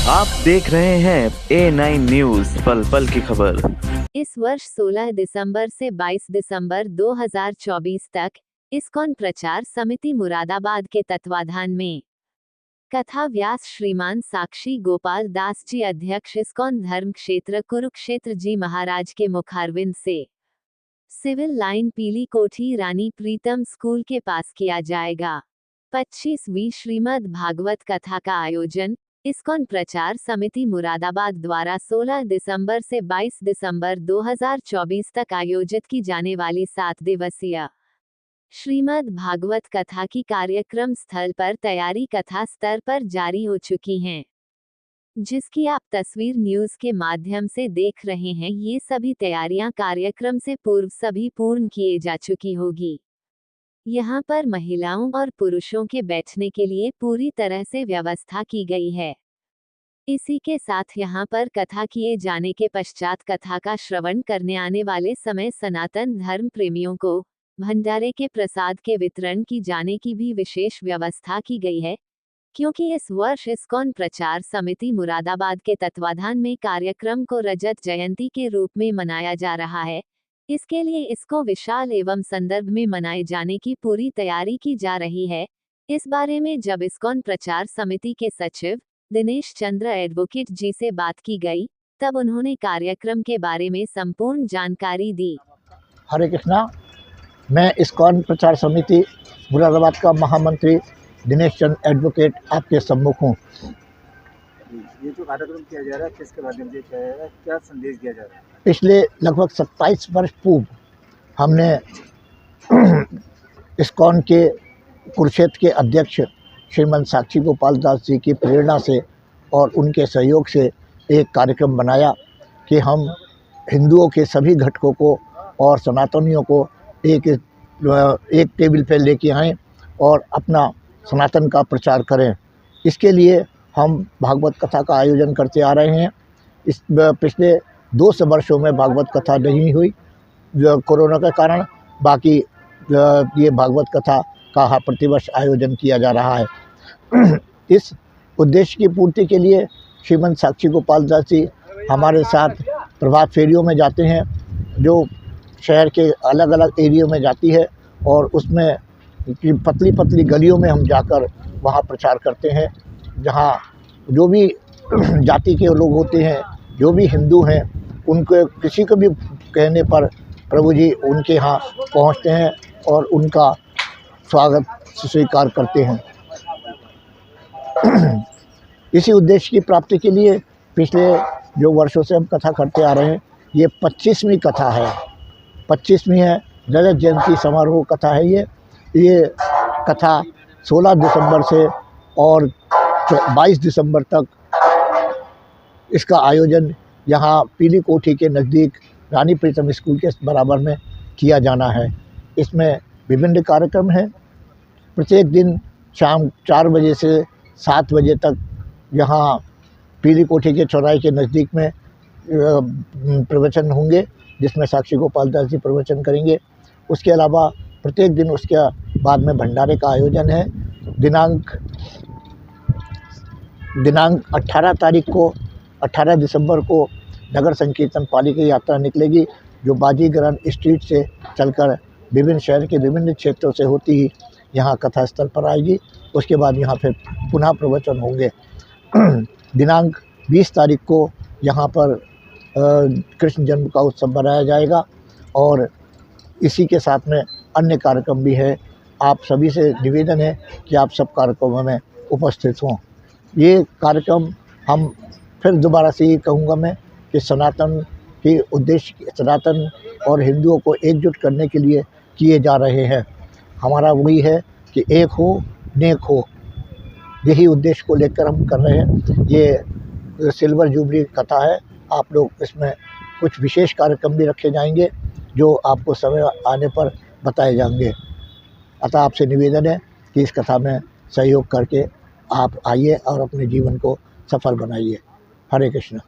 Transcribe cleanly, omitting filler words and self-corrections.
आप देख रहे हैं A9 न्यूज़, पल पल की खबर। इस वर्ष 16 दिसंबर से 22 दिसंबर 2024 तक इस्कॉन प्रचार समिति मुरादाबाद के तत्वाधान में कथा व्यास श्रीमान साक्षी गोपाल दास जी अध्यक्ष इस्कॉन धर्म क्षेत्र कुरुक्षेत्र जी महाराज के मुखारविंद से सिविल लाइन पीली कोठी रानी प्रीतम स्कूल के पास किया जाएगा। 25वीं श्रीमद् भागवत कथा का आयोजन इस्कॉन प्रचार समिति मुरादाबाद द्वारा 16 दिसंबर से 22 दिसंबर 2024 तक आयोजित की जाने वाली 7 दिवसीय श्रीमद् भागवत कथा की कार्यक्रम स्थल पर तैयारी कथा स्तर पर जारी हो चुकी हैं, जिसकी आप तस्वीर न्यूज के माध्यम से देख रहे हैं। ये सभी तैयारियां कार्यक्रम से पूर्व सभी पूर्ण किए जा चुकी होगी। यहाँ पर महिलाओं और पुरुषों के बैठने के लिए पूरी तरह से व्यवस्था की गई है। इसी के साथ यहाँ पर कथा किए जाने के पश्चात कथा का श्रवण करने आने वाले समय सनातन धर्म प्रेमियों को भंडारे के प्रसाद के वितरण की जाने की भी विशेष व्यवस्था की गई है, क्योंकि इस वर्ष इस्कॉन प्रचार समिति मुरादाबाद के तत्वाधान में कार्यक्रम को रजत जयंती के रूप में मनाया जा रहा है। इसके लिए इसको विशाल एवं संदर्भ में मनाए जाने की पूरी तैयारी की जा रही है। इस बारे में जब इस्कॉन प्रचार समिति के सचिव दिनेश चंद्र एडवोकेट जी से बात की गई, तब उन्होंने कार्यक्रम के बारे में संपूर्ण जानकारी दी। हरे कृष्णा, मैं इस्कॉन प्रचार समिति मुरादाबाद का महामंत्री दिनेश चंद्र एडवोकेट आपके सम्मुख हूँ। ये जो कार्यक्रम किया जा रहा है किसके माध्यम से किया जा रहा है, क्या संदेश दिया जा रहा है? पिछले लगभग 27 वर्ष पूर्व हमने इस्कॉन के कुरुक्षेत्र के अध्यक्ष श्रीमान साक्षी गोपाल दास जी की प्रेरणा से और उनके सहयोग से एक कार्यक्रम बनाया कि हम हिंदुओं के सभी घटकों को और सनातनियों को एक टेबल पे लेके आएं और अपना सनातन का प्रचार करें। इसके लिए हम भागवत कथा का आयोजन करते आ रहे हैं। इस पिछले 2 वर्षों में भागवत कथा नहीं हुई कोरोना के कारण, बाकी ये भागवत कथा का प्रतिवर्ष आयोजन किया जा रहा है। इस उद्देश्य की पूर्ति के लिए श्रीमंत साक्षी गोपाल दास जी हमारे साथ प्रभात फेरियों में जाते हैं, जो शहर के अलग अलग एरियो में जाती है, और उसमें पतली पतली गलियों में हम जाकर वहाँ प्रचार करते हैं, जहाँ जो भी जाति के लोग होते हैं, जो भी हिंदू हैं, उनको किसी को भी कहने पर प्रभु जी उनके यहाँ पहुँचते हैं और उनका स्वागत स्वीकार करते हैं। इसी उद्देश्य की प्राप्ति के लिए पिछले जो वर्षों से हम कथा करते आ रहे हैं, ये 25वीं कथा है। 25वीं है, रजत जयंती समारोह कथा है। ये कथा 16 दिसंबर से और 22 दिसंबर तक इसका आयोजन यहाँ पीली कोठी के नज़दीक रानी प्रीतम स्कूल के बराबर में किया जाना है। इसमें विभिन्न कार्यक्रम हैं। प्रत्येक दिन शाम 4 बजे से 7 बजे तक यहाँ पीली कोठी के चौराहे के नज़दीक में प्रवचन होंगे, जिसमें साक्षी गोपाल दास जी प्रवचन करेंगे। उसके अलावा प्रत्येक दिन उसके बाद में भंडारे का आयोजन है। दिनांक 18 तारीख को 18 दिसंबर को नगर संकीर्तन पाली की यात्रा निकलेगी, जो बाजीगरन स्ट्रीट से चलकर विभिन्न शहर के विभिन्न क्षेत्रों से होती ही यहाँ कथा स्थल पर आएगी। उसके बाद यहाँ फिर पुनः प्रवचन होंगे। दिनांक 20 तारीख को यहाँ पर कृष्ण जन्म का उत्सव मनाया जाएगा, और इसी के साथ में अन्य कार्यक्रम भी है। आप सभी से निवेदन है कि आप सब कार्यक्रमों में उपस्थित हों। ये कार्यक्रम हम फिर दोबारा से ये कहूँगा मैं कि सनातन के उद्देश्य, सनातन और हिंदुओं को एकजुट करने के लिए किए जा रहे हैं। हमारा वही है कि एक हो नेक हो, यही उद्देश्य को लेकर हम कर रहे हैं। ये सिल्वर जुबली कथा है। आप लोग इसमें कुछ विशेष कार्यक्रम भी रखे जाएंगे, जो आपको समय आने पर बताए जाएंगे। अतः आपसे निवेदन है कि इस कथा में सहयोग करके आप आइए और अपने जीवन को सफल बनाइए। हरे कृष्ण।